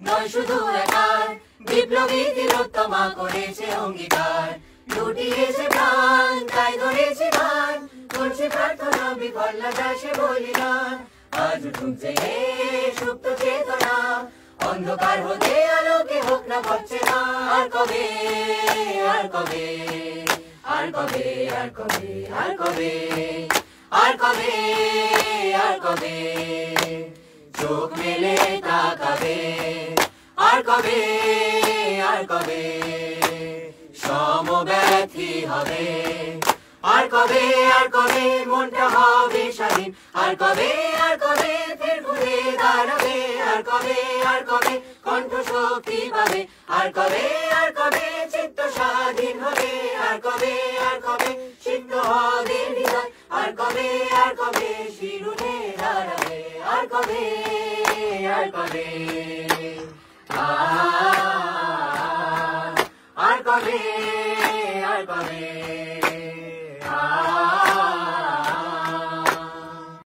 নয় শুধু একার, বিপ্লবী তিলোত্তমা করেছে অঙ্গীকার। লুটিয়েছে প্রাণ, তাই ধরেছে গান, করছে প্রার্থনা বিফল না যায় সে বলিদান। আজ উঠুক জেগে সুপ্ত চেতনা, অন্ধকার হতে আলোকে হোক না বঞ্চনা। আর কবে, আর কবে, আর কবে, আর কবে, আর কবে, আর কবে, আর কবে চোখ মেলে তাকাবে। আর কবে, আর কবে সমব্যথী হবে। আর কবে, আর কবে মনটা হবে স্বাধীন। আর কবে, আর কবে ফের ঘুরে দাঁড়াবে। আর কবে, আর কবে কণ্ঠ শক্তি পাবে। আর কবে, আর কবে চিত্ত স্বাধীন হবে। আর কবে, আর কবে সিদ্ধ হবে হৃদয়। আর কবে, আর কবে শিরুনে দাঁড়াবে। আর কবে, আর কবে, আর কবে, আর কবে।